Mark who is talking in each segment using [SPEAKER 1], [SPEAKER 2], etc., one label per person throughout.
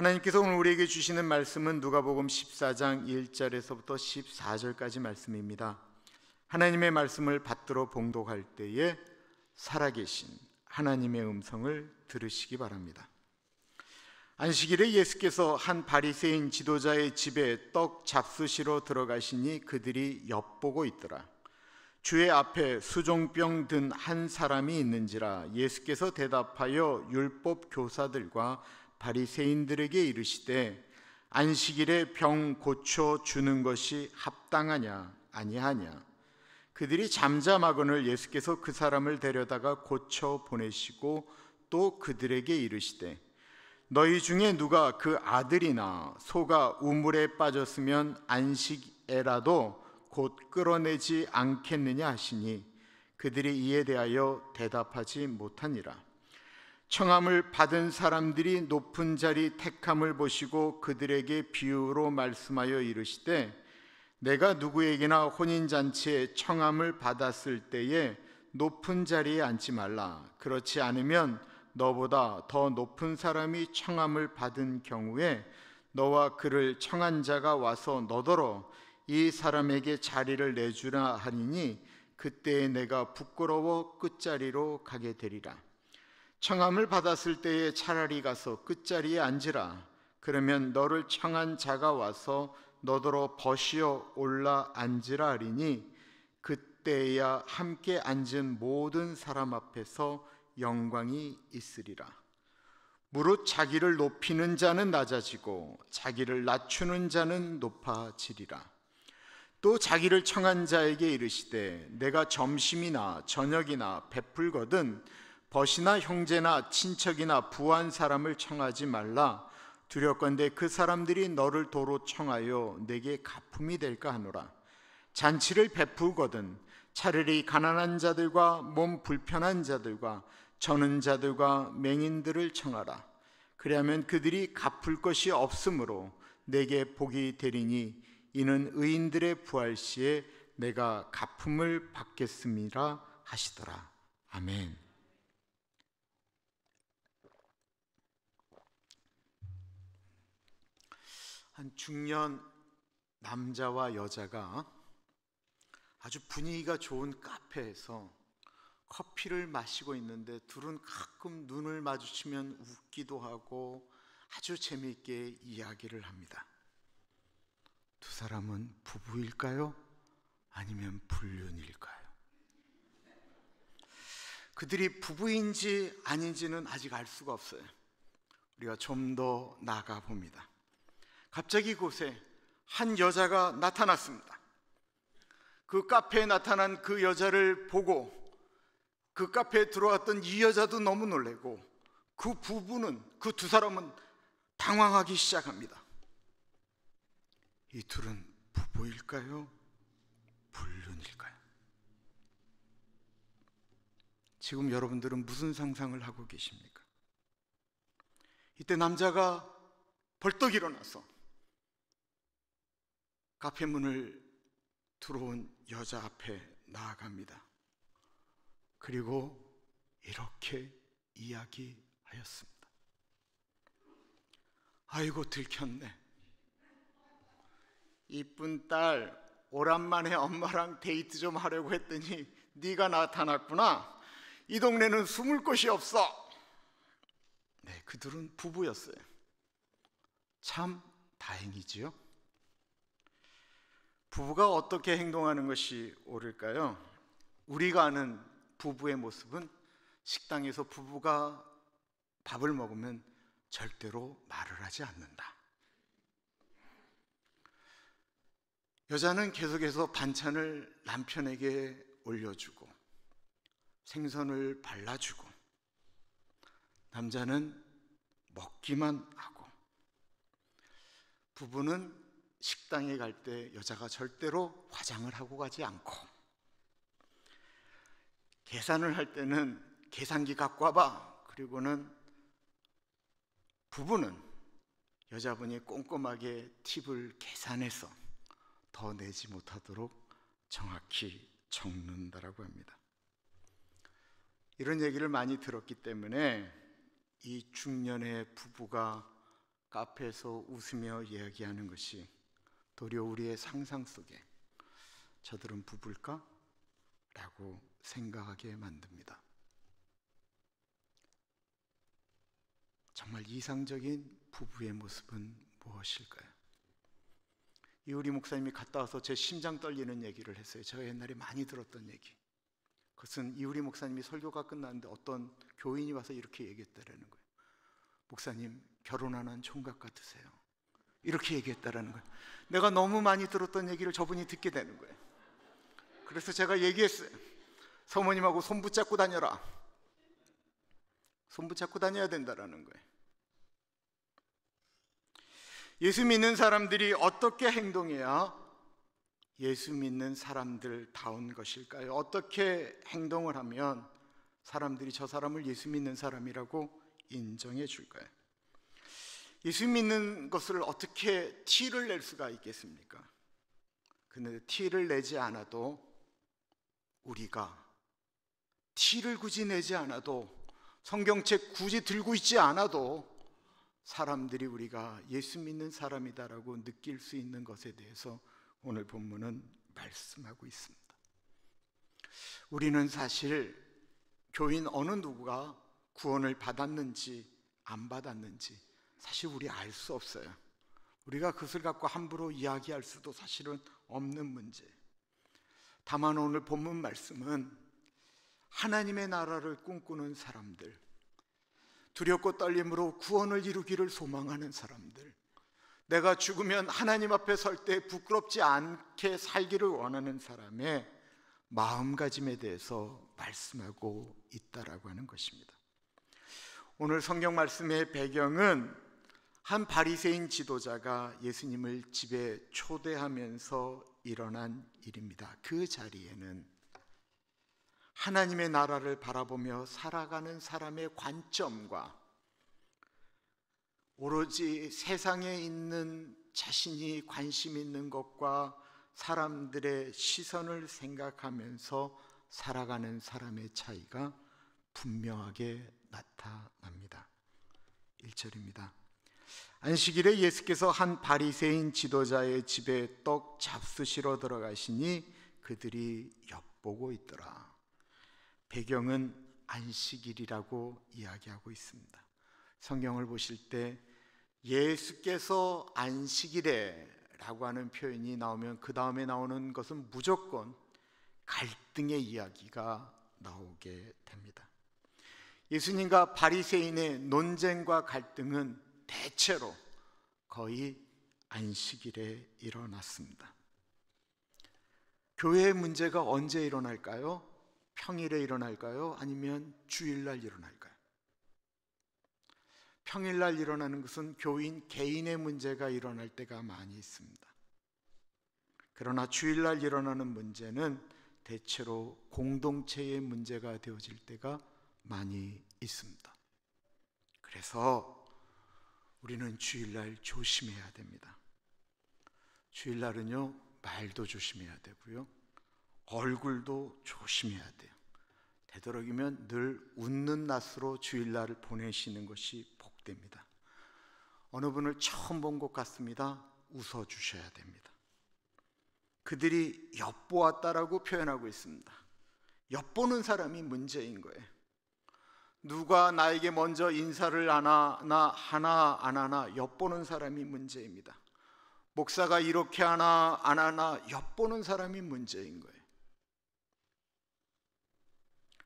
[SPEAKER 1] 하나님께서 오늘 우리에게 주시는 말씀은 누가복음 14장 1절에서부터 14절까지 말씀입니다. 하나님의 말씀을 받들어 봉독할 때에 살아계신 하나님의 음성을 들으시기 바랍니다. 안식일에 예수께서 한 바리새인 지도자의 집에 떡 잡수시러 들어가시니 그들이 엿보고 있더라. 주의 앞에 수종병 든 한 사람이 있는지라. 예수께서 대답하여 율법 교사들과 바리새인들에게 이르시되 안식일에 병 고쳐 주는 것이 합당하냐 아니하냐. 그들이 잠잠하거늘 예수께서 그 사람을 데려다가 고쳐 보내시고 또 그들에게 이르시되 너희 중에 누가 그 아들이나 소가 우물에 빠졌으면 안식에라도 곧 끌어내지 않겠느냐 하시니 그들이 이에 대하여 대답하지 못하니라. 청함을 받은 사람들이 높은 자리 택함을 보시고 그들에게 비유로 말씀하여 이르시되 내가 누구에게나 혼인잔치에 청함을 받았을 때에 높은 자리에 앉지 말라. 그렇지 않으면 너보다 더 높은 사람이 청함을 받은 경우에 너와 그를 청한 자가 와서 너더러 이 사람에게 자리를 내주라 하니니 그때에 내가 부끄러워 끝자리로 가게 되리라. 청함을 받았을 때에 차라리 가서 끝자리에 앉으라. 그러면 너를 청한 자가 와서 너더러 벗이어 올라 앉으라 하리니 그때야 함께 앉은 모든 사람 앞에서 영광이 있으리라. 무릇 자기를 높이는 자는 낮아지고 자기를 낮추는 자는 높아지리라. 또 자기를 청한 자에게 이르시되 내가 점심이나 저녁이나 베풀거든 벗이나 형제나 친척이나 부한 사람을 청하지 말라. 두렵건대 그 사람들이 너를 도로 청하여 내게 가품이 될까 하노라. 잔치를 베풀거든 차라리 가난한 자들과 몸 불편한 자들과 저는 자들과 맹인들을 청하라. 그리하면 그들이 갚을 것이 없으므로 내게 복이 되리니 이는 의인들의 부활 시에 내가 갚음을 받겠음이라 하시더라. 아멘. 한 중년 남자와 여자가 아주 분위기가 좋은 카페에서 커피를 마시고 있는데 둘은 가끔 눈을 마주치면 웃기도 하고 아주 재미있게 이야기를 합니다. 두 사람은 부부일까요? 아니면 불륜일까요? 그들이 부부인지 아닌지는 아직 알 수가 없어요. 우리가 좀 더 나아가 봅니다. 갑자기 그곳에 한 여자가 나타났습니다. 그 카페에 나타난 그 여자를 보고 그 카페에 들어왔던 이 여자도 너무 놀래고 그 부부는, 그 두 사람은 당황하기 시작합니다. 이 둘은 부부일까요? 불륜일까요? 지금 여러분들은 무슨 상상을 하고 계십니까? 이때 남자가 벌떡 일어나서 카페 문을 들어온 여자 앞에 나아갑니다. 그리고 이렇게 이야기하였습니다. 아이고 들켰네. 이쁜 딸, 오랜만에 엄마랑 데이트 좀 하려고 했더니 네가 나타났구나. 이 동네는 숨을 곳이 없어. 네, 그들은 부부였어요. 참 다행이지요. 부부가 어떻게 행동하는 것이 옳을까요? 우리가 아는 부부의 모습은 식당에서 부부가 밥을 먹으면 절대로 말을 하지 않는다. 여자는 계속해서 반찬을 남편에게 올려주고 생선을 발라주고 남자는 먹기만 하고 부부는 식당에 갈 때 여자가 절대로 화장을 하고 가지 않고 계산을 할 때는 계산기 갖고 와봐. 그리고는 부부는 여자분이 꼼꼼하게 팁을 계산해서 더 내지 못하도록 정확히 적는다라고 합니다. 이런 얘기를 많이 들었기 때문에 이 중년의 부부가 카페에서 웃으며 이야기하는 것이 도리어 우리의 상상 속에 저들은 부부일까? 라고 생각하게 만듭니다. 정말 이상적인 부부의 모습은 무엇일까요? 이우리 목사님이 갔다 와서 제 심장 떨리는 얘기를 했어요. 제가 옛날에 많이 들었던 얘기. 그것은 이우리 목사님이 설교가 끝났는데 어떤 교인이 와서 이렇게 얘기했다라는 거예요. 목사님, 결혼 안 한 총각 같으세요. 이렇게 얘기했다라는 거예요. 내가 너무 많이 들었던 얘기를 저분이 듣게 되는 거예요. 그래서 제가 얘기했어요. 사모님하고 손 붙잡고 다녀라. 손 붙잡고 다녀야 된다라는 거예요. 예수 믿는 사람들이 어떻게 행동해야 예수 믿는 사람들다운 것일까요? 어떻게 행동을 하면 사람들이 저 사람을 예수 믿는 사람이라고 인정해 줄까요? 예수 믿는 것을 어떻게 티를 낼 수가 있겠습니까? 근데 티를 내지 않아도 우리가 티를 굳이 내지 않아도 성경책 굳이 들고 있지 않아도 사람들이 우리가 예수 믿는 사람이다라고 느낄 수 있는 것에 대해서 오늘 본문은 말씀하고 있습니다. 우리는 사실 교인 어느 누구가 구원을 받았는지 안 받았는지 사실 우리 알 수 없어요. 우리가 그것을 갖고 함부로 이야기할 수도 사실은 없는 문제. 다만 오늘 본문 말씀은 하나님의 나라를 꿈꾸는 사람들, 두렵고 떨림으로 구원을 이루기를 소망하는 사람들, 내가 죽으면 하나님 앞에 설 때 부끄럽지 않게 살기를 원하는 사람의 마음가짐에 대해서 말씀하고 있다라고 하는 것입니다. 오늘 성경 말씀의 배경은 한 바리새인 지도자가 예수님을 집에 초대하면서 일어난 일입니다. 그 자리에는 하나님의 나라를 바라보며 살아가는 사람의 관점과 오로지 세상에 있는 자신이 관심 있는 것과 사람들의 시선을 생각하면서 살아가는 사람의 차이가 분명하게 나타납니다. 1절입니다. 안식일에 예수께서 한 바리새인 지도자의 집에 떡 잡수시러 들어가시니 그들이 엿보고 있더라. 배경은 안식일이라고 이야기하고 있습니다. 성경을 보실 때 예수께서 안식일에 라고 하는 표현이 나오면 그 다음에 나오는 것은 무조건 갈등의 이야기가 나오게 됩니다. 예수님과 바리새인의 논쟁과 갈등은 대체로 거의 안식일에 일어났습니다. 교회의 문제가 언제 일어날까요? 평일에 일어날까요? 아니면 주일날 일어날까요? 평일날 일어나는 것은 교인 개인의 문제가 일어날 때가 많이 있습니다. 그러나 주일날 일어나는 문제는 대체로 공동체의 문제가 되어질 때가 많이 있습니다. 그래서 우리는 주일날 조심해야 됩니다. 주일날은요, 말도 조심해야 되고요, 얼굴도 조심해야 돼요. 되도록이면 늘 웃는 낯으로 주일날을 보내시는 것이 복됩니다. 어느 분을 처음 본 것 같습니다. 웃어주셔야 됩니다. 그들이 엿보았다라고 표현하고 있습니다. 엿보는 사람이 문제인 거예요. 누가 나에게 먼저 인사를 하나 안 하나 엿보는 사람이 문제입니다. 목사가 이렇게 하나 안 하나 엿보는 사람이 문제인 거예요.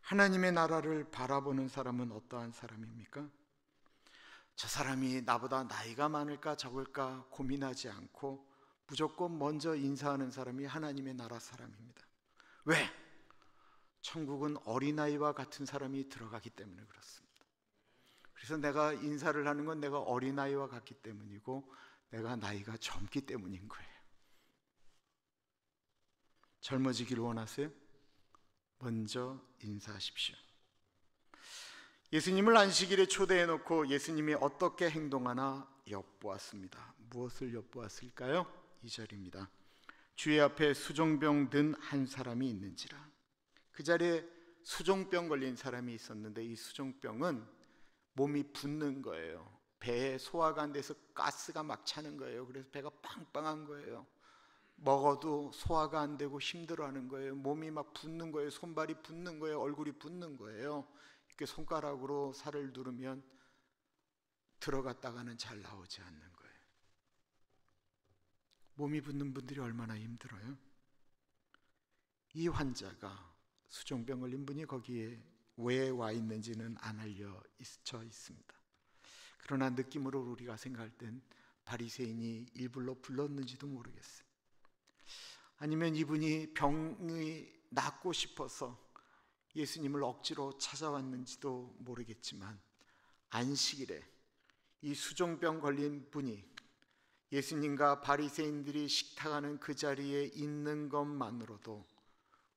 [SPEAKER 1] 하나님의 나라를 바라보는 사람은 어떠한 사람입니까? 저 사람이 나보다 나이가 많을까 적을까 고민하지 않고 무조건 먼저 인사하는 사람이 하나님의 나라 사람입니다. 왜? 천국은 어린아이와 같은 사람이 들어가기 때문에 그렇습니다. 그래서 내가 인사를 하는 건 내가 어린아이와 같기 때문이고 내가 나이가 젊기 때문인 거예요. 젊어지길 원하세요? 먼저 인사하십시오. 예수님을 안식일에 초대해 놓고 예수님이 어떻게 행동하나 엿보았습니다. 무엇을 엿보았을까요? 2절입니다. 주의 앞에 수종병 든 한 사람이 있는지라. 그 자리에 수종병 걸린 사람이 있었는데 이 수종병은 몸이 붓는 거예요. 배에 소화가 안 돼서 가스가 막 차는 거예요. 그래서 배가 빵빵한 거예요. 먹어도 소화가 안 되고 힘들어하는 거예요. 몸이 막 붓는 거예요. 손발이 붓는 거예요. 얼굴이 붓는 거예요. 이렇게 손가락으로 살을 누르면 들어갔다가는 잘 나오지 않는 거예요. 몸이 붓는 분들이 얼마나 힘들어요. 이 환자가 수종병 걸린 분이 거기에 왜 와 있는지는 안 알려져 있습니다. 그러나 느낌으로 우리가 생각할 땐 바리새인이 일부러 불렀는지도 모르겠어요. 아니면 이분이 병이 낫고 싶어서 예수님을 억지로 찾아왔는지도 모르겠지만, 안식일에 이 수종병 걸린 분이 예수님과 바리새인들이 식탁하는 그 자리에 있는 것만으로도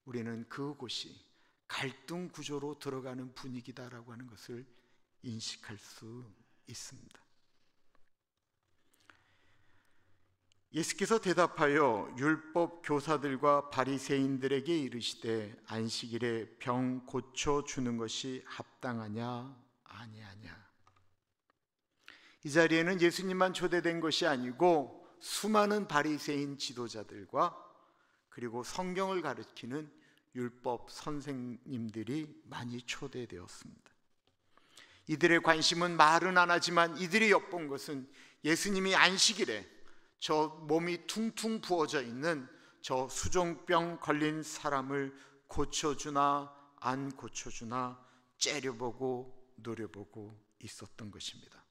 [SPEAKER 1] 우리는 그곳이 갈등 구조로 들어가는 분위기다라고 하는 것을 인식할 수 있습니다. 예수께서 대답하여 율법 교사들과 바리새인들에게 이르시되 안식일에 병 고쳐 주는 것이 합당하냐 아니하냐. 이 자리에는 예수님만 초대된 것이 아니고 수많은 바리새인 지도자들과 그리고 성경을 가르치는 율법 선생님들이 많이 초대되었습니다. 이들의 관심은 말은 안 하지만 이들이 엿본 것은 예수님이 안식일에 저 몸이 퉁퉁 부어져 있는 저 수종병 걸린 사람을 고쳐주나 안 고쳐주나 째려보고 노려보고 있었던 것입니다.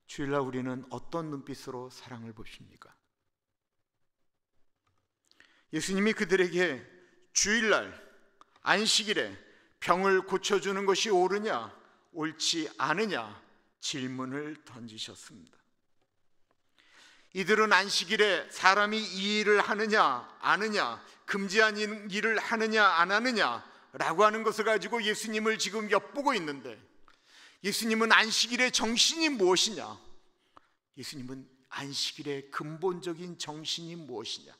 [SPEAKER 1] 주일날 우리는 어떤 눈빛으로 사랑을 보십니까? 예수님이 그들에게 주일날 안식일에 병을 고쳐주는 것이 옳으냐 옳지 않으냐 질문을 던지셨습니다. 이들은 안식일에 사람이 이 일을 하느냐 안 하느냐, 금지한 일을 하느냐 안 하느냐 라고 하는 것을 가지고 예수님을 지금 엿보고 있는데, 예수님은 안식일의 정신이 무엇이냐, 예수님은 안식일의 근본적인 정신이 무엇이냐,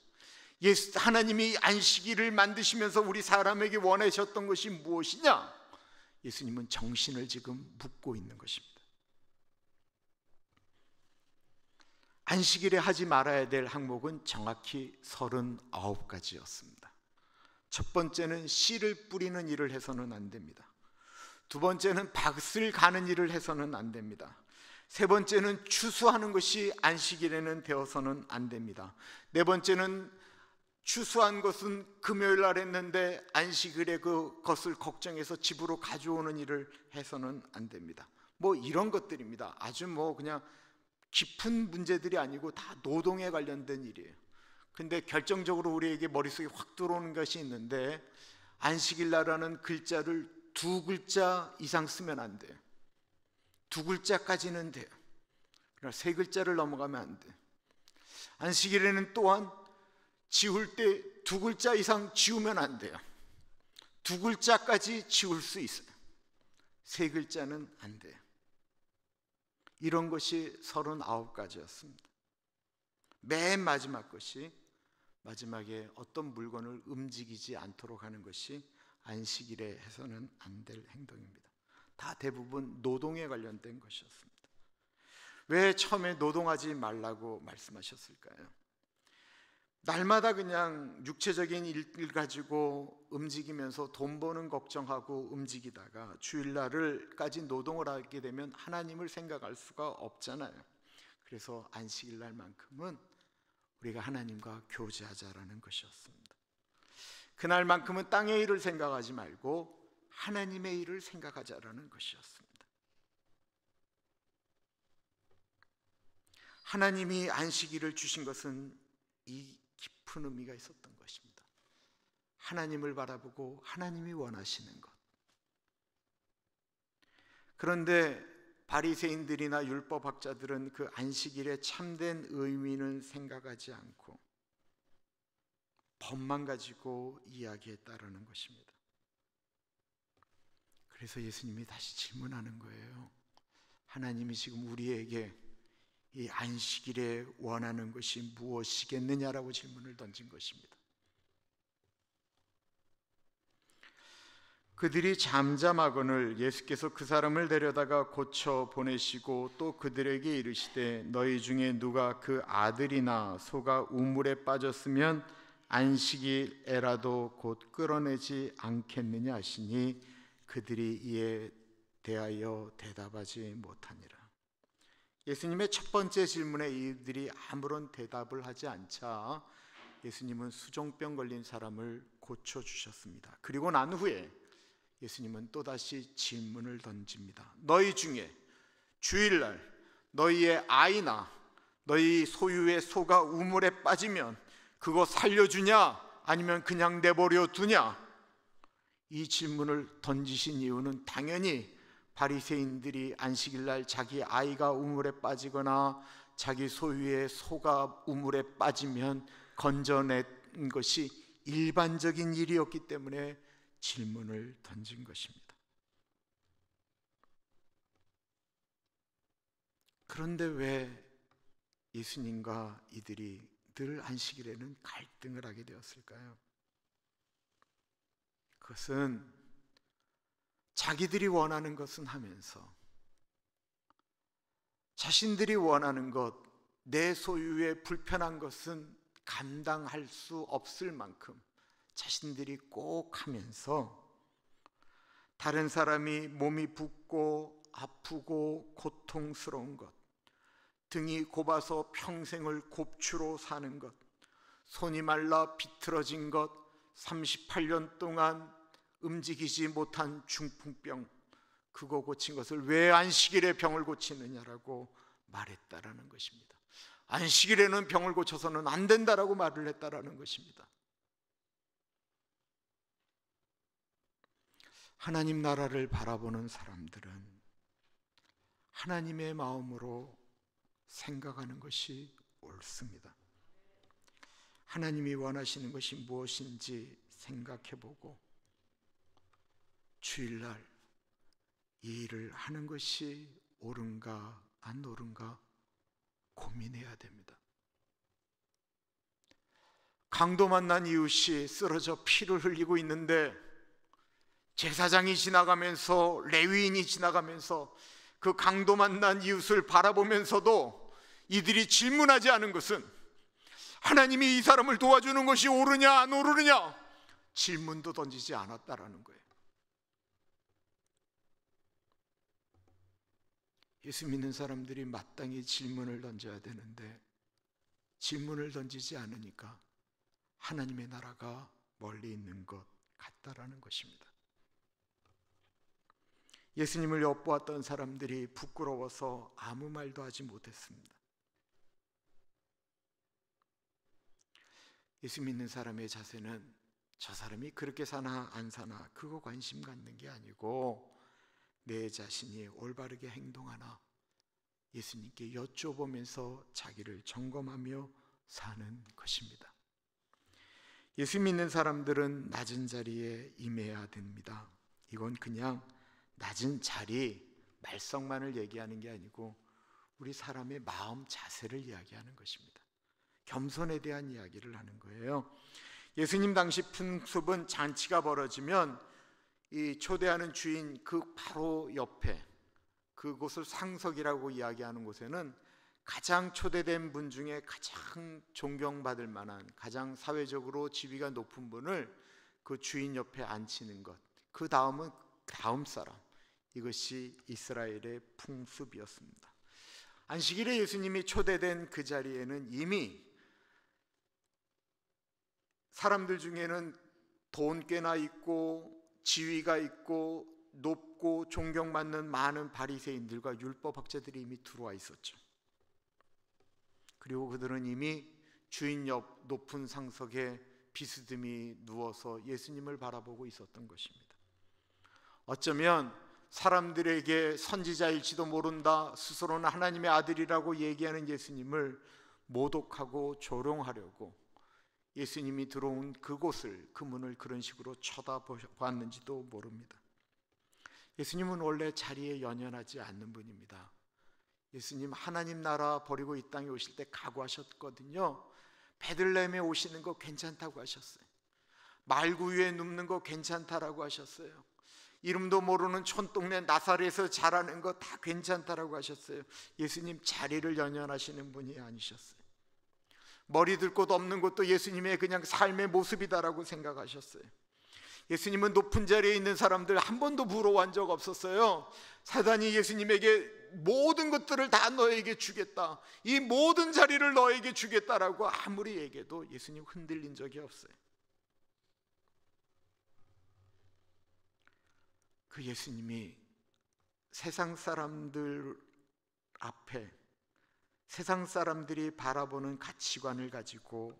[SPEAKER 1] 하나님이 안식일을 만드시면서 우리 사람에게 원하셨던 것이 무엇이냐, 예수님은 정신을 지금 묻고 있는 것입니다. 안식일에 하지 말아야 될 항목은 정확히 39가지였습니다. 첫 번째는 씨를 뿌리는 일을 해서는 안 됩니다. 두 번째는 밭을 가는 일을 해서는 안 됩니다. 세 번째는 추수하는 것이 안식일에는 되어서는 안 됩니다. 네 번째는 추수한 것은 금요일 날 했는데 안식일에 그것을 걱정해서 집으로 가져오는 일을 해서는 안 됩니다. 뭐 이런 것들입니다. 아주 뭐 그냥 깊은 문제들이 아니고 다 노동에 관련된 일이에요. 근데 결정적으로 우리에게 머릿속에 확 들어오는 것이 있는데, 안식일날이라는 글자를 2글자 이상 쓰면 안 돼요. 2글자까지는 돼요. 그러나 3글자를 넘어가면 안 돼요. 안식일에는 또한 지울 때 2글자 이상 지우면 안 돼요. 2글자까지 지울 수 있어요. 3글자는 안 돼요. 이런 것이 39가지였습니다. 맨 마지막 것이, 마지막에 어떤 물건을 움직이지 않도록 하는 것이 안식일에 해서는 안 될 행동입니다. 다 대부분 노동에 관련된 것이었습니다. 왜 처음에 노동하지 말라고 말씀하셨을까요? 날마다 그냥 육체적인 일 가지고 움직이면서 돈 버는 걱정하고 움직이다가 주일날을까지 노동을 하게 되면 하나님을 생각할 수가 없잖아요. 그래서 안식일날만큼은 우리가 하나님과 교제하자라는 것이었습니다. 그날만큼은 땅의 일을 생각하지 말고 하나님의 일을 생각하자라는 것이었습니다. 하나님이 안식일을 주신 것은 이 깊은 의미가 있었던 것입니다. 하나님을 바라보고 하나님이 원하시는 것. 그런데 바리새인들이나 율법학자들은 그 안식일의 참된 의미는 생각하지 않고 법만 가지고 이야기했다라는 것입니다. 그래서 예수님이 다시 질문하는 거예요. 하나님이 지금 우리에게 이 안식일에 원하는 것이 무엇이겠느냐라고 질문을 던진 것입니다. 그들이 잠잠하거늘 예수께서 그 사람을 데려다가 고쳐 보내시고 또 그들에게 이르시되 너희 중에 누가 그 아들이나 소가 우물에 빠졌으면 안식일에라도 곧 끌어내지 않겠느냐 하시니 그들이 이에 대하여 대답하지 못하니라. 예수님의 첫 번째 질문에 이들이 아무런 대답을 하지 않자 예수님은 수종병 걸린 사람을 고쳐주셨습니다. 그리고 난 후에 예수님은 또다시 질문을 던집니다. 너희 중에 주일날 너희의 아이나 너희 소유의 소가 우물에 빠지면 그거 살려주냐 아니면 그냥 내버려 두냐? 이 질문을 던지신 이유는 당연히 바리새인들이 안식일날 자기 아이가 우물에 빠지거나 자기 소유의 소가 우물에 빠지면 건져낸 것이 일반적인 일이었기 때문에 질문을 던진 것입니다. 그런데 왜 예수님과 이들이 늘 안식일에는 갈등을 하게 되었을까요? 그것은 자기들이 원하는 것은 하면서 자신들이 원하는 것, 내 소유의 불편한 것은 감당할 수 없을 만큼 자신들이 꼭 하면서 다른 사람이 몸이 붓고 아프고 고통스러운 것, 등이 곱아서 평생을 곱추로 사는 것, 손이 말라 비틀어진 것, 38년 동안 움직이지 못한 중풍병, 그거 고친 것을 왜 안식일에 병을 고치느냐라고 말했다라는 것입니다. 안식일에는 병을 고쳐서는 안 된다라고 말을 했다라는 것입니다. 하나님 나라를 바라보는 사람들은 하나님의 마음으로 생각하는 것이 옳습니다. 하나님이 원하시는 것이 무엇인지 생각해보고 주일날 이 일을 하는 것이 옳은가 안 옳은가 고민해야 됩니다. 강도 만난 이웃이 쓰러져 피를 흘리고 있는데 제사장이 지나가면서 레위인이 지나가면서 그 강도 만난 이웃을 바라보면서도 이들이 질문하지 않은 것은 하나님이 이 사람을 도와주는 것이 옳으냐 안 옳으냐 질문도 던지지 않았다라는 거예요. 예수 믿는 사람들이 마땅히 질문을 던져야 되는데 질문을 던지지 않으니까 하나님의 나라가 멀리 있는 것 같다라는 것입니다. 예수님을 엿보았던 사람들이 부끄러워서 아무 말도 하지 못했습니다. 예수 믿는 사람의 자세는 저 사람이 그렇게 사나 안 사나 그거 관심 갖는 게 아니고 내 자신이 올바르게 행동하나 예수님께 여쭤보면서 자기를 점검하며 사는 것입니다. 예수 믿는 사람들은 낮은 자리에 임해야 됩니다. 이건 그냥 낮은 자리, 말썽만을 얘기하는 게 아니고 우리 사람의 마음 자세를 이야기하는 것입니다. 겸손에 대한 이야기를 하는 거예요. 예수님 당시 풍습은 잔치가 벌어지면 이 초대하는 주인 그 바로 옆에 그곳을 상석이라고 이야기하는 곳에는 가장 초대된 분 중에 가장 존경받을 만한 가장 사회적으로 지위가 높은 분을 그 주인 옆에 앉히는 것, 그 다음은 다음 사람, 이것이 이스라엘의 풍습이었습니다. 안식일에 예수님이 초대된 그 자리에는 이미 사람들 중에는 돈 꽤나 있고 지위가 있고 높고 존경받는 많은 바리새인들과 율법학자들이 이미 들어와 있었죠. 그리고 그들은 이미 주인 옆 높은 상석에 비스듬히 누워서 예수님을 바라보고 있었던 것입니다. 어쩌면 사람들에게 선지자일지도 모른다, 스스로는 하나님의 아들이라고 얘기하는 예수님을 모독하고 조롱하려고 예수님이 들어온 그곳을, 그 문을 그런 식으로 쳐다보았는지도 모릅니다. 예수님은 원래 자리에 연연하지 않는 분입니다. 예수님 하나님 나라 버리고 이 땅에 오실 때 각오하셨거든요. 베들레헴에 오시는 거 괜찮다고 하셨어요. 말구 위에 눕는 거 괜찮다라고 하셨어요. 이름도 모르는 촌동네 나사렛에서 자라는 거 다 괜찮다라고 하셨어요. 예수님 자리를 연연하시는 분이 아니셨어요. 머리 들 곳 없는 것도 예수님의 그냥 삶의 모습이다라고 생각하셨어요. 예수님은 높은 자리에 있는 사람들 한 번도 부러워한 적 없었어요. 사단이 예수님에게 모든 것들을 다 너에게 주겠다, 이 모든 자리를 너에게 주겠다라고 아무리 얘기해도 예수님 흔들린 적이 없어요. 그 예수님이 세상 사람들 앞에 세상 사람들이 바라보는 가치관을 가지고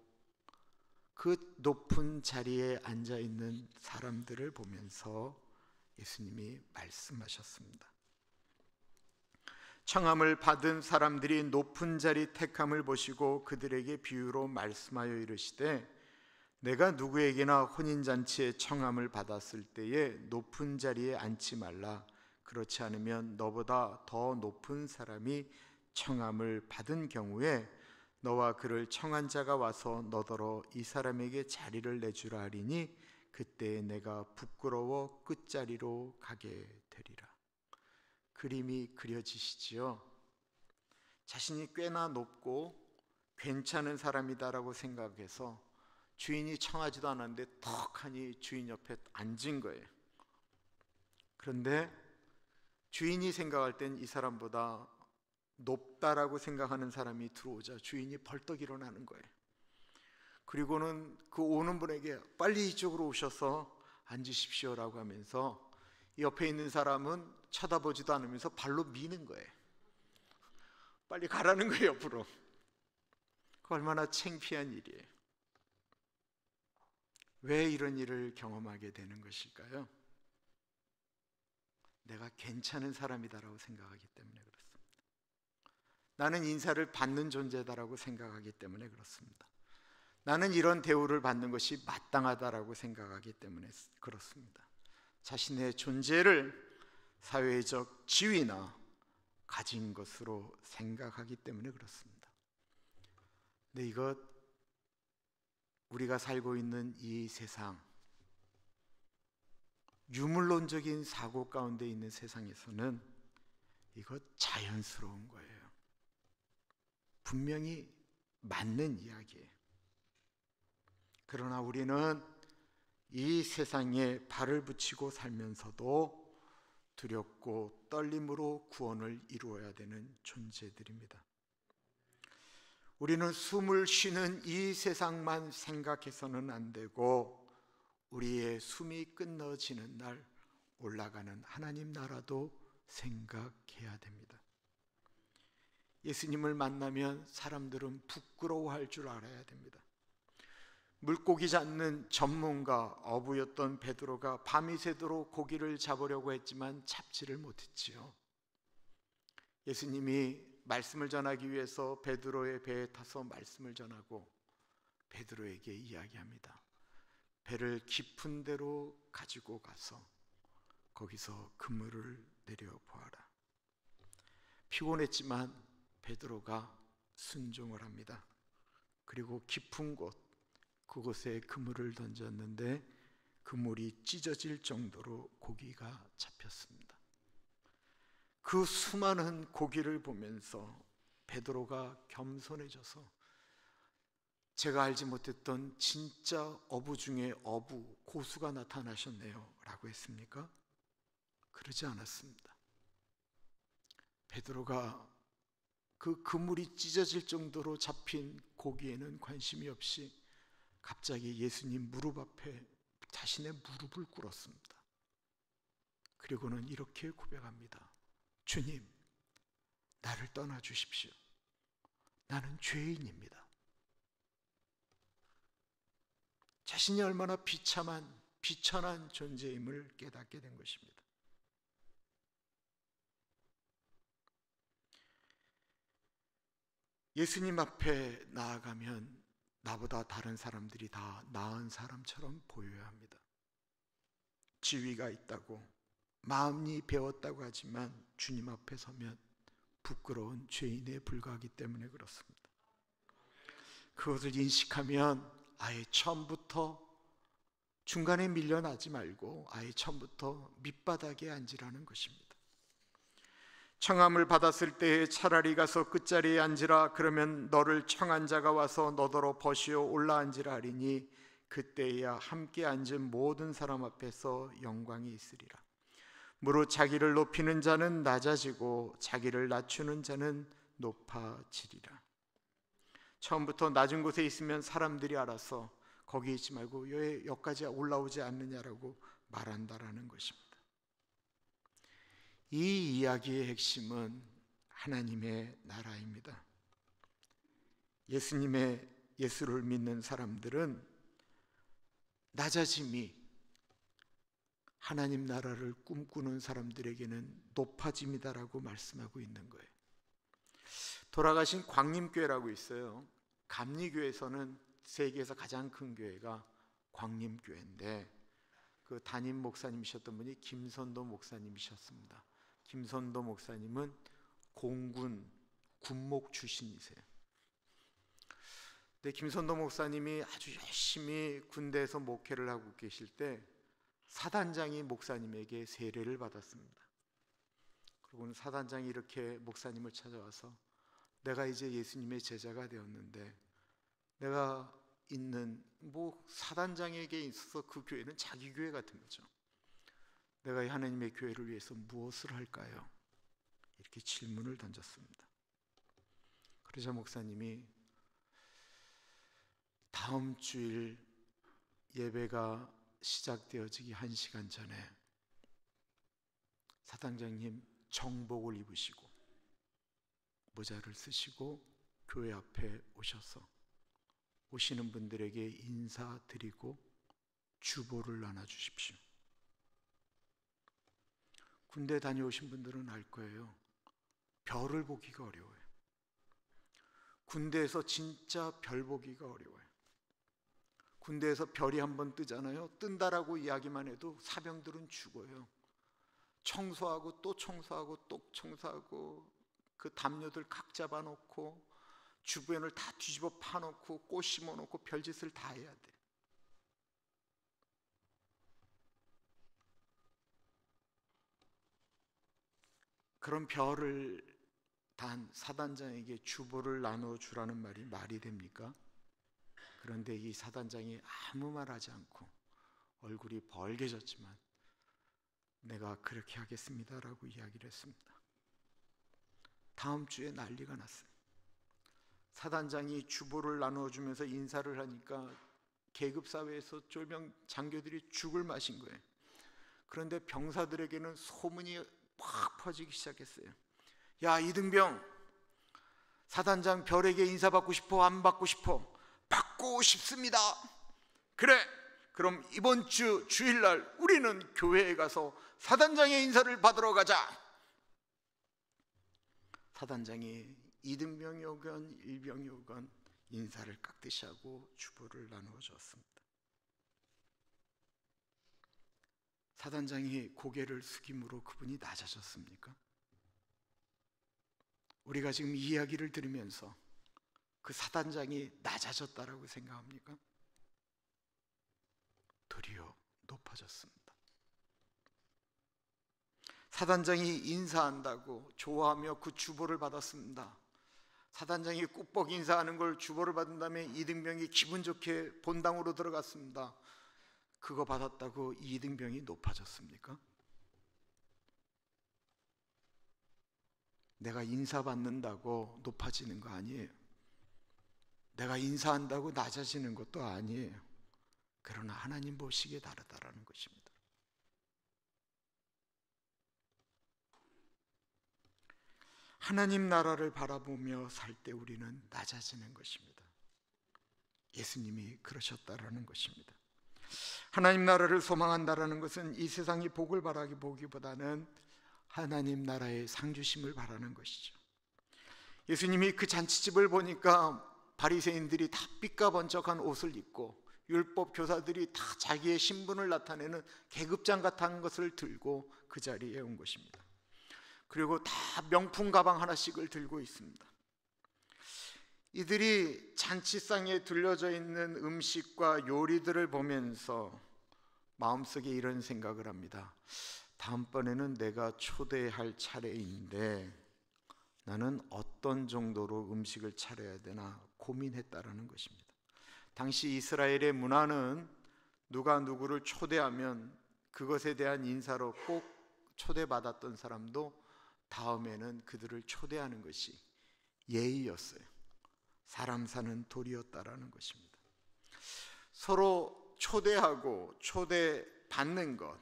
[SPEAKER 1] 그 높은 자리에 앉아있는 사람들을 보면서 예수님이 말씀하셨습니다. 청함을 받은 사람들이 높은 자리 택함을 보시고 그들에게 비유로 말씀하여 이르시되 내가 누구에게나 혼인잔치에 청함을 받았을 때에 높은 자리에 앉지 말라. 그렇지 않으면 너보다 더 높은 사람이 청함을 받은 경우에 너와 그를 청한 자가 와서 너더러 이 사람에게 자리를 내주라 하리니 그때 내가 부끄러워 끝자리로 가게 되리라. 그림이 그려지시지요. 자신이 꽤나 높고 괜찮은 사람이다라고 생각해서 주인이 청하지도 않았는데 턱하니 주인 옆에 앉은 거예요. 그런데 주인이 생각할 땐 이 사람보다 높다라고 생각하는 사람이 들어오자 주인이 벌떡 일어나는 거예요. 그리고는 그 오는 분에게 빨리 이쪽으로 오셔서 앉으십시오라고 하면서 옆에 있는 사람은 쳐다보지도 않으면서 발로 미는 거예요. 빨리 가라는 거예요, 옆으로. 그 얼마나 창피한 일이에요. 왜 이런 일을 경험하게 되는 것일까요? 내가 괜찮은 사람이다라고 생각하기 때문에 그렇습니다. 나는 인사를 받는 존재다라고 생각하기 때문에 그렇습니다. 나는 이런 대우를 받는 것이 마땅하다라고 생각하기 때문에 그렇습니다. 자신의 존재를 사회적 지위나 가진 것으로 생각하기 때문에 그렇습니다. 근데 이것 우리가 살고 있는 이 세상, 유물론적인 사고 가운데 있는 세상에서는 이것 자연스러운 거예요. 분명히 맞는 이야기예요. 그러나 우리는 이 세상에 발을 붙이고 살면서도 두렵고 떨림으로 구원을 이루어야 되는 존재들입니다. 우리는 숨을 쉬는 이 세상만 생각해서는 안 되고 우리의 숨이 끊어지는 날 올라가는 하나님 나라도 생각해야 됩니다. 예수님을 만나면 사람들은 부끄러워할 줄 알아야 됩니다. 물고기 잡는 전문가 어부였던 베드로가 밤이 새도록 고기를 잡으려고 했지만 잡지를 못했지요. 예수님이 말씀을 전하기 위해서 베드로의 배에 타서 말씀을 전하고 베드로에게 이야기합니다. 배를 깊은 데로 가지고 가서 거기서 그물을 내려보아라. 피곤했지만 베드로가 순종을 합니다. 그리고 깊은 곳, 그곳에 그물을 던졌는데 그물이 찢어질 정도로 고기가 잡혔습니다. 그 수많은 고기를 보면서 베드로가 겸손해져서 제가 알지 못했던 진짜 어부 중에 어부, 고수가 나타나셨네요 라고 했습니까? 그러지 않았습니다. 베드로가 그 그물이 찢어질 정도로 잡힌 고기에는 관심이 없이 갑자기 예수님 무릎 앞에 자신의 무릎을 꿇었습니다. 그리고는 이렇게 고백합니다. 주님, 나를 떠나 주십시오. 나는 죄인입니다. 자신이 얼마나 비천한 존재임을 깨닫게 된 것입니다. 예수님 앞에 나아가면 나보다 다른 사람들이 다 나은 사람처럼 보여야 합니다. 지위가 있다고 마음이 배웠다고 하지만 주님 앞에 서면 부끄러운 죄인에 불과하기 때문에 그렇습니다. 그것을 인식하면 아예 처음부터 중간에 밀려나지 말고 아예 처음부터 밑바닥에 앉으라는 것입니다. 청함을 받았을 때에 차라리 가서 끝자리에 앉으라. 그러면 너를 청한 자가 와서 너더러 버시어 올라앉으라 하리니 그때야 함께 앉은 모든 사람 앞에서 영광이 있으리라. 무릇 자기를 높이는 자는 낮아지고 자기를 낮추는 자는 높아지리라. 처음부터 낮은 곳에 있으면 사람들이 알아서 거기 있지 말고 왜 여기까지 올라오지 않느냐라고 말한다라는 것입니다. 이 이야기의 핵심은 하나님의 나라입니다. 예수를 믿는 사람들은 낮아짐이 하나님 나라를 꿈꾸는 사람들에게는 높아짐이다라고 말씀하고 있는 거예요. 돌아가신 광림교회라고 있어요. 감리교에서는 세계에서 가장 큰 교회가 광림교회인데 그 담임 목사님이셨던 분이 김선도 목사님이셨습니다. 김선도 목사님은 공군 군목 출신이세요. 근데 김선도 목사님이 아주 열심히 군대에서 목회를 하고 계실 때 사단장이 목사님에게 세례를 받았습니다. 그리고는 사단장이 이렇게 목사님을 찾아와서 내가 이제 예수님의 제자가 되었는데 내가 있는 사단장에게 있어서 그 교회는 자기 교회 같은 거죠. 내가 하나님의 교회를 위해서 무엇을 할까요? 이렇게 질문을 던졌습니다. 그러자 목사님이 다음 주일 예배가 시작되어지기 1시간 전에 사단장님 정복을 입으시고 모자를 쓰시고 교회 앞에 오셔서 오시는 분들에게 인사드리고 주보를 나눠주십시오. 군대 다녀오신 분들은 알 거예요. 별을 보기가 어려워요. 군대에서 진짜 별 보기가 어려워요. 군대에서 별이 한번 뜨잖아요. 뜬다라고 이야기만 해도 사병들은 죽어요. 청소하고 또 청소하고 또 청소하고 그 담요들 각 잡아놓고 주변을 다 뒤집어 파놓고 꽃 심어놓고 별짓을 다 해야 돼. 그런 별을 단 사단장에게 주보를 나눠주라는 말이 됩니까? 그런데 이 사단장이 아무 말 하지 않고 얼굴이 벌개졌지만 내가 그렇게 하겠습니다라고 이야기를 했습니다. 다음 주에 난리가 났어요. 사단장이 주보를 나눠주면서 인사를 하니까 계급사회에서 쫄병 장교들이 죽을 맛인 거예요. 그런데 병사들에게는 소문이 확 퍼지기 시작했어요. 야, 이등병, 사단장 별에게 인사받고 싶어? 안 받고 싶어? 받고 싶습니다. 그래, 그럼 이번 주 주일날 우리는 교회에 가서 사단장의 인사를 받으러 가자. 사단장이 2등병이 오건 1병이 오건 인사를 깍듯이 하고 주보를 나누어 주었습니다. 사단장이 고개를 숙임으로 그분이 낮아졌습니까? 우리가 지금 이 이야기를 들으면서 그 사단장이 낮아졌다라고 생각합니까? 도리어 높아졌습니다. 사단장이 인사한다고 좋아하며 그 주보를 받았습니다. 사단장이 꾹뻑 인사하는 걸 주보를 받은 다음에 이등병이 기분 좋게 본당으로 들어갔습니다. 그거 받았다고 이등병이 높아졌습니까? 내가 인사받는다고 높아지는 거 아니에요. 내가 인사한다고 낮아지는 것도 아니에요. 그러나 하나님 보시기에 다르다라는 것입니다. 하나님 나라를 바라보며 살 때 우리는 낮아지는 것입니다. 예수님이 그러셨다라는 것입니다. 하나님 나라를 소망한다라는 것은 이 세상이 복을 바라기 보기보다는 하나님 나라의 상주심을 바라는 것이죠. 예수님이 그 잔치집을 보니까 바리새인들이 다 삐까번쩍한 옷을 입고 율법 교사들이 다 자기의 신분을 나타내는 계급장 같은 것을 들고 그 자리에 온 것입니다. 그리고 다 명품 가방 하나씩을 들고 있습니다. 이들이 잔치상에 둘러져 있는 음식과 요리들을 보면서 마음속에 이런 생각을 합니다. 다음번에는 내가 초대할 차례인데 나는 어떤 정도로 음식을 차려야 되나 고민했다라는 것입니다. 당시 이스라엘의 문화는 누가 누구를 초대하면 그것에 대한 인사로 꼭 초대받았던 사람도 다음에는 그들을 초대하는 것이 예의였어요. 사람 사는 도리였다라는 것입니다. 서로 초대하고 초대받는 것,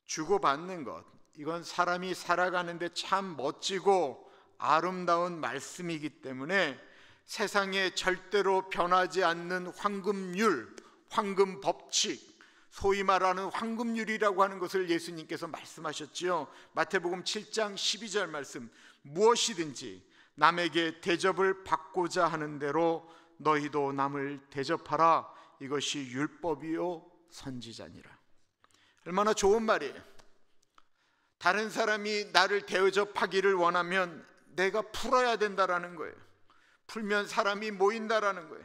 [SPEAKER 1] 주고받는 것, 이건 사람이 살아가는데 참 멋지고 아름다운 말씀이기 때문에 세상에 절대로 변하지 않는 황금률, 황금 법칙, 소위 말하는 황금률이라고 하는 것을 예수님께서 말씀하셨지요. 마태복음 7장 12절 말씀, 무엇이든지 남에게 대접을 받고자 하는 대로 너희도 남을 대접하라. 이것이 율법이요 선지자니라. 얼마나 좋은 말이에요. 다른 사람이 나를 대접하기를 원하면 내가 풀어야 된다라는 거예요. 풀면 사람이 모인다라는 거예요.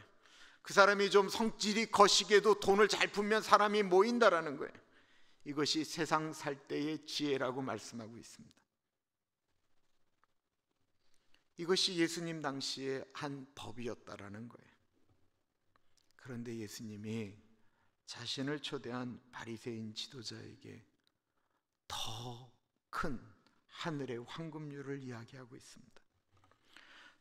[SPEAKER 1] 그 사람이 좀 성질이 거시기에도 돈을 잘 풀면 사람이 모인다라는 거예요. 이것이 세상 살 때의 지혜라고 말씀하고 있습니다. 이것이 예수님 당시에 한 법이었다라는 거예요. 그런데 예수님이 자신을 초대한 바리새인 지도자에게 더 큰 하늘의 황금률을 이야기하고 있습니다.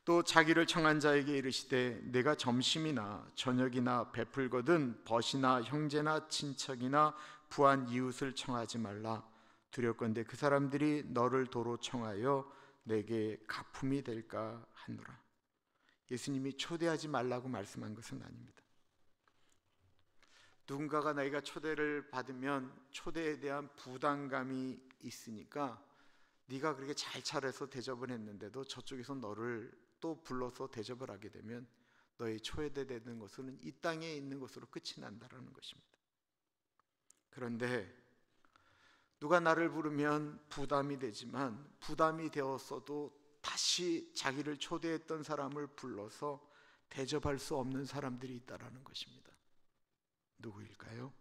[SPEAKER 1] 또 자기를 청한 자에게 이르시되 내가 점심이나 저녁이나 베풀거든 벗이나 형제나 친척이나 부한 이웃을 청하지 말라. 두렵건대 그 사람들이 너를 도로 청하여 내게 가품이 될까 하노라. 예수님이 초대하지 말라고 말씀한 것은 아닙니다. 누군가가 내가 초대를 받으면 초대에 대한 부담감이 있으니까 네가 그렇게 잘 차려서 대접을 했는데도 저쪽에서 너를 또 불러서 대접을 하게 되면 너의 초대되는 것은 이 땅에 있는 것으로 끝이 난다라는 것입니다. 그런데 누가 나를 부르면 부담이 되지만 부담이 되었어도 다시 자기를 초대했던 사람을 불러서 대접할 수 없는 사람들이 있다라는 것입니다. 누구일까요?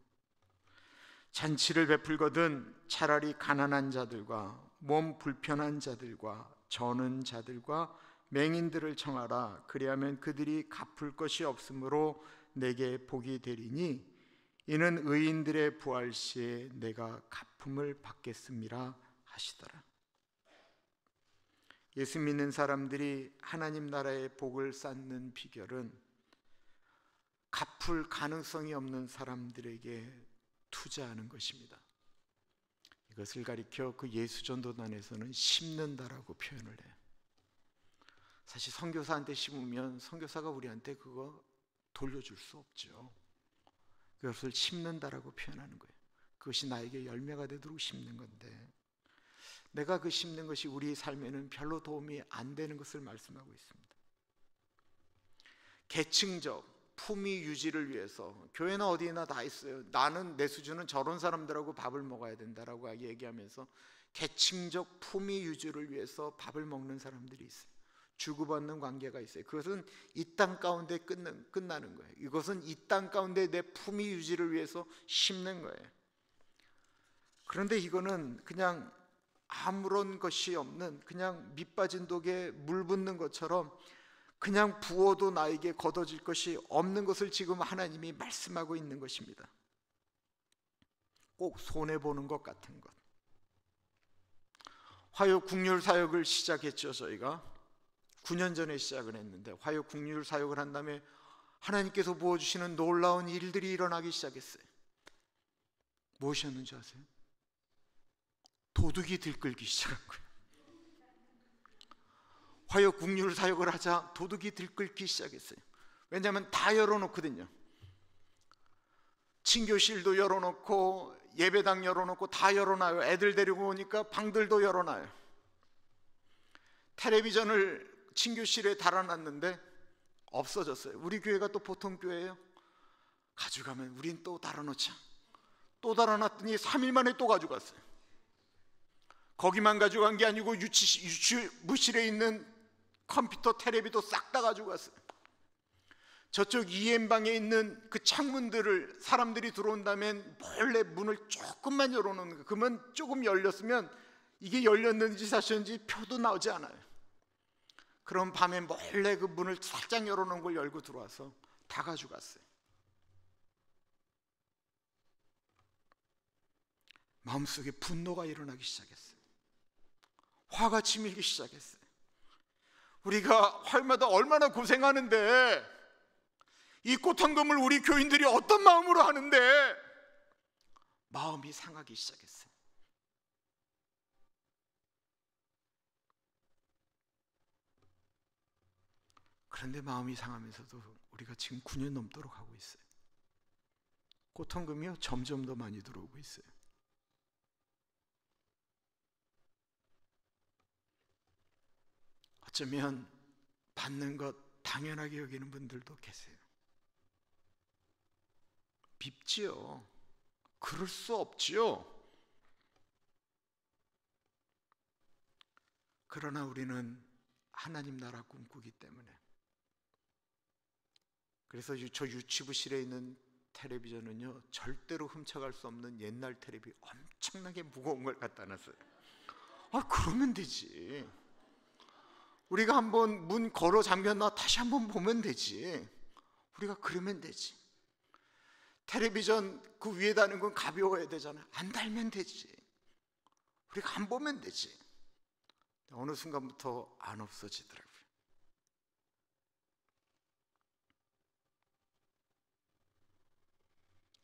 [SPEAKER 1] 잔치를 베풀거든 차라리 가난한 자들과 몸 불편한 자들과 저는 자들과 맹인들을 청하라. 그리하면 그들이 갚을 것이 없으므로 내게 복이 되리니 이는 의인들의 부활 시에 내가 갚음을 받겠음이라 하시더라. 예수 믿는 사람들이 하나님 나라의 복을 쌓는 비결은 갚을 가능성이 없는 사람들에게 투자하는 것입니다. 이것을 가리켜 그 예수전도단에서는 심는다라고 표현을 해요. 사실 선교사한테 심으면 선교사가 우리한테 그거 돌려줄 수 없죠. 그것을 심는다라고 표현하는 거예요. 그것이 나에게 열매가 되도록 심는 건데 내가 그 심는 것이 우리 삶에는 별로 도움이 안 되는 것을 말씀하고 있습니다. 계층적 품위 유지를 위해서 교회는 어디나 다 있어요. 나는 내 수준은 저런 사람들하고 밥을 먹어야 된다라고 얘기하면서 계층적 품위 유지를 위해서 밥을 먹는 사람들이 있어요. 주고받는 관계가 있어요. 그것은 이 땅 가운데 끝나는 거예요. 이것은 이 땅 가운데 내 품위 유지를 위해서 심는 거예요. 그런데 이거는 그냥 아무런 것이 없는 그냥 밑 빠진 독에 물 붓는 것처럼 그냥 부어도 나에게 걷어질 것이 없는 것을 지금 하나님이 말씀하고 있는 것입니다. 꼭 손해보는 것 같은 것. 화요 국률 사역을 시작했죠. 저희가 9년 전에 시작을 했는데 화요 국률 사역을 한 다음에 하나님께서 부어주시는 놀라운 일들이 일어나기 시작했어요. 무엇이었는지 아세요? 도둑이 들끓기 시작한 거예요. 화요 국률 사역을 하자 도둑이 들끓기 시작했어요. 왜냐하면 다 열어놓거든요. 친교실도 열어놓고 예배당 열어놓고 다 열어놔요. 애들 데리고 오니까 방들도 열어놔요. 텔레비전을 친교실에 달아놨는데 없어졌어요. 우리 교회가 또 보통 교회예요. 가져가면 우린 또 달아놓자. 또 달아놨더니 3일 만에 또 가져갔어요. 거기만 가져간 게 아니고 유치무실에 있는 컴퓨터 텔레비도 싹 다 가지고 갔어요. 저쪽 이엠방에 있는 그 창문들을 사람들이 들어온다면 몰래 문을 조금만 열어놓는 거예요. 그러면 조금 열렸으면 이게 열렸는지 닫혔는지 표도 나오지 않아요. 그럼 밤에 몰래 그 문을 살짝 열어놓은 걸 열고 들어와서 다 가져갔어요. 마음속에 분노가 일어나기 시작했어요. 화가 치밀기 시작했어요. 우리가 화요일마다 얼마나 고생하는데 이 꽃헌금을 우리 교인들이 어떤 마음으로 하는데 마음이 상하기 시작했어요. 그런데 마음이 상하면서도 우리가 지금 9년 넘도록 하고 있어요. 꽃헌금이요 점점 더 많이 들어오고 있어요. 어쩌면 받는 것 당연하게 여기는 분들도 계세요. 밉지요. 그럴 수 없지요. 그러나 우리는 하나님 나라 꿈꾸기 때문에, 그래서 저 유치부실에 있는 텔레비전은요 절대로 훔쳐갈 수 없는 옛날 텔레비 엄청나게 무거운 걸 갖다 놨어요. 그러면 되지. 우리가 한번 문 걸어 잠겼나 다시 한번 보면 되지. 우리가 그러면 되지. 텔레비전 그 위에 다는 건 가벼워야 되잖아요. 안 달면 되지. 우리가 안 보면 되지. 어느 순간부터 안 없어지더라고요.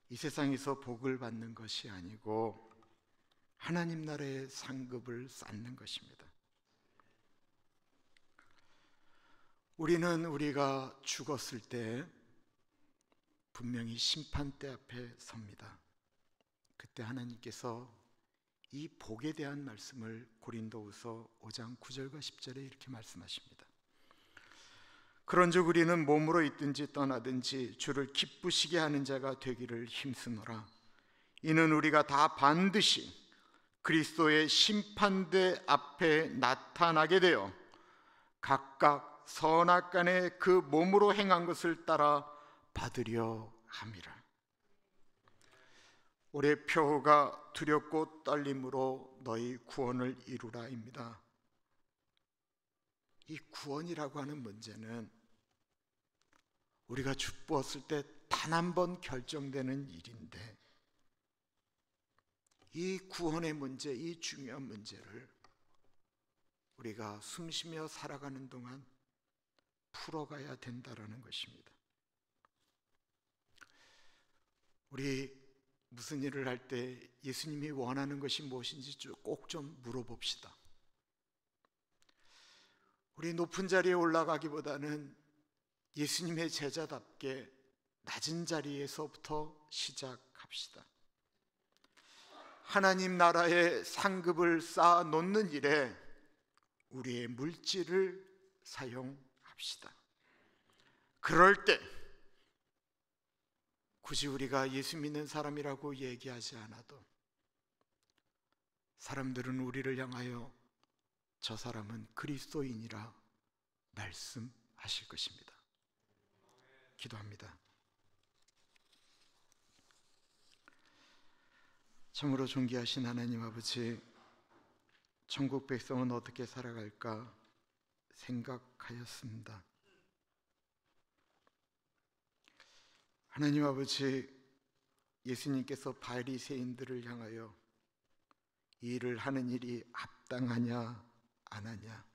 [SPEAKER 1] 이 세상에서 복을 받는 것이 아니고 하나님 나라의 상급을 쌓는 것입니다. 우리는 우리가 죽었을 때 분명히 심판대 앞에 섭니다. 그때 하나님께서 이 복에 대한 말씀을 고린도후서 5장 9절과 10절에 이렇게 말씀하십니다. 그런즉 우리는 몸으로 있든지 떠나든지 주를 기쁘시게 하는 자가 되기를 힘쓰노라. 이는 우리가 다 반드시 그리스도의 심판대 앞에 나타나게 되어 각각 선악간에 그 몸으로 행한 것을 따라 받으려 함이라. 올해 표가 두렵고 떨림으로 너희 구원을 이루라입니다. 이 구원이라고 하는 문제는 우리가 죽었을 때 단 한 번 결정되는 일인데, 이 구원의 문제, 이 중요한 문제를 우리가 숨쉬며 살아가는 동안 풀어가야 된다라는 것입니다. 우리 무슨 일을 할 때 예수님이 원하는 것이 무엇인지 꼭 좀 물어봅시다. 우리 높은 자리에 올라가기보다는 예수님의 제자답게 낮은 자리에서부터 시작합시다. 하나님 나라의 상급을 쌓아 놓는 일에 우리의 물질을 사용합시다. 그럴 때 굳이 우리가 예수 믿는 사람이라고 얘기하지 않아도 사람들은 우리를 향하여 저 사람은 그리스도인이라 말씀하실 것입니다. 기도합니다. 참으로 존귀하신 하나님 아버지, 천국 백성은 어떻게 살아갈까 생각하였습니다. 하나님 아버지, 예수님께서 바리새인들을 향하여 이 일을 하는 일이 합당하냐 안 하냐,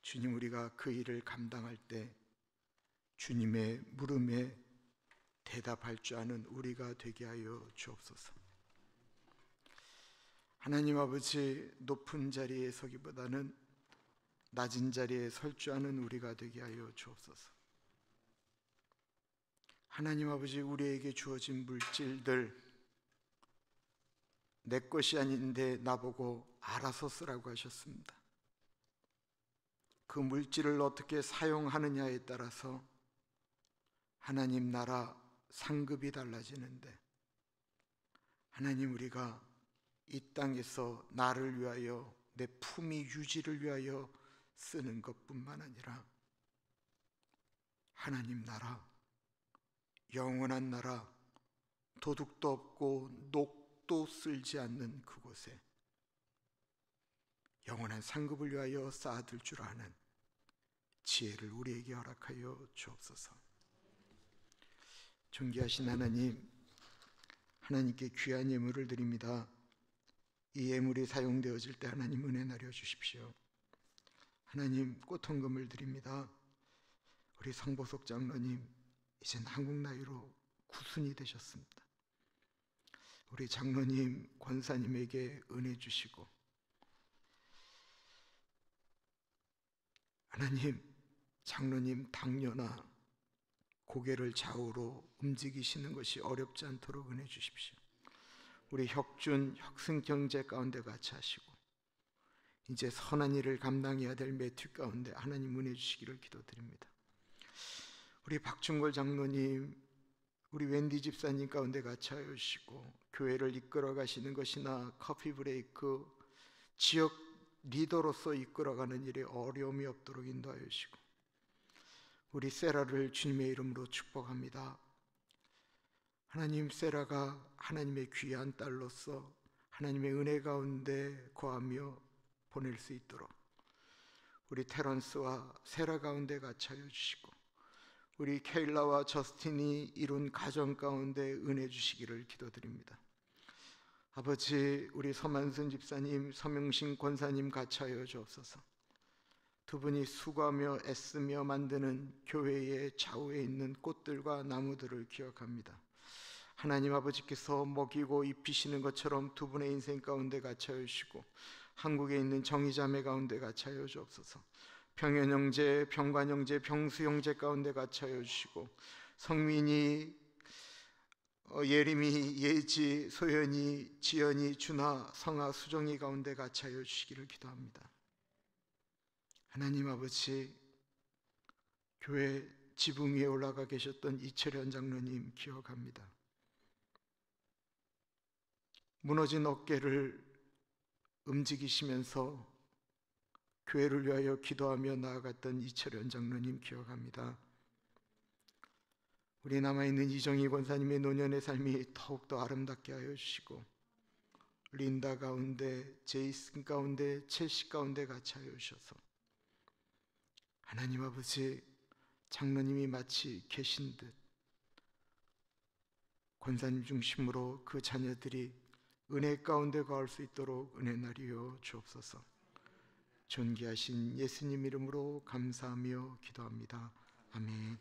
[SPEAKER 1] 주님, 우리가 그 일을 감당할 때 주님의 물음에 대답할 줄 아는 우리가 되게 하여 주옵소서. 하나님 아버지, 높은 자리에 서기보다는 낮은 자리에 설 줄 아는 우리가 되게 하여 주옵소서. 하나님 아버지, 우리에게 주어진 물질들, 내 것이 아닌데 나보고 알아서 쓰라고 하셨습니다. 그 물질을 어떻게 사용하느냐에 따라서 하나님 나라 상급이 달라지는데, 하나님, 우리가 이 땅에서 나를 위하여, 내 품위 유지를 위하여 쓰는 것뿐만 아니라 하나님 나라, 영원한 나라, 도둑도 없고 녹도 쓸지 않는 그곳에 영원한 상급을 위하여 쌓아둘 줄 아는 지혜를 우리에게 허락하여 주옵소서. 존귀하신 하나님, 하나님께 귀한 예물을 드립니다. 이 예물이 사용되어질 때 하나님 은혜 내려 주십시오. 하나님, 꽃헌금을 드립니다. 우리 성보석 장로님 이젠 한국 나이로 90이 되셨습니다. 우리 장로님, 권사님에게 은혜 주시고, 하나님, 장로님 당뇨나 고개를 좌우로 움직이시는 것이 어렵지 않도록 은혜 주십시오. 우리 혁준, 혁승경제 가운데 같이 하시고, 이제 선한 일을 감당해야 될 매튜 가운데 하나님 은혜 주시기를 기도드립니다. 우리 박준걸 장로님, 우리 웬디 집사님 가운데 같이 하여 주시고, 교회를 이끌어 가시는 것이나 커피 브레이크 지역 리더로서 이끌어가는 일에 어려움이 없도록 인도하여 주시고, 우리 세라를 주님의 이름으로 축복합니다. 하나님, 세라가 하나님의 귀한 딸로서 하나님의 은혜 가운데 거하며 보낼 수 있도록 우리 테런스와 세라 가운데 같이 하여 주시고, 우리 케일라와 저스틴이 이룬 가정 가운데 은혜 주시기를 기도드립니다. 아버지, 우리 서만순 집사님, 서명신 권사님 같이 하여 주옵소서. 두 분이 수고하며 애쓰며 만드는 교회의 좌우에 있는 꽃들과 나무들을 기억합니다. 하나님 아버지께서 먹이고 입히시는 것처럼 두 분의 인생 가운데 같이 하여 주시고, 한국에 있는 정의자매 가운데 같이 하여 주옵소서. 병현 형제, 병관 형제, 병수 형제 가운데 같이 하여 주시고, 성민이, 예림이, 예지, 소연이, 지연이, 준하, 성아, 수정이 가운데 같이 하여 주시기를 기도합니다. 하나님 아버지, 교회 지붕 위에 올라가 계셨던 이철현 장로님 기억합니다. 무너진 어깨를 움직이시면서 교회를 위하여 기도하며 나아갔던 이철현 장로님 기억합니다. 우리 남아있는 이정희 권사님의 노년의 삶이 더욱더 아름답게 하여 주시고, 린다 가운데, 제이슨 가운데, 첼시 가운데 같이 하여 주셔서 하나님 아버지, 장로님이 마치 계신 듯 권사님 중심으로 그 자녀들이 은혜 가운데 거할 수 있도록 은혜 나리여 주옵소서. 존귀하신 예수님 이름으로 감사하며 기도합니다. 아멘.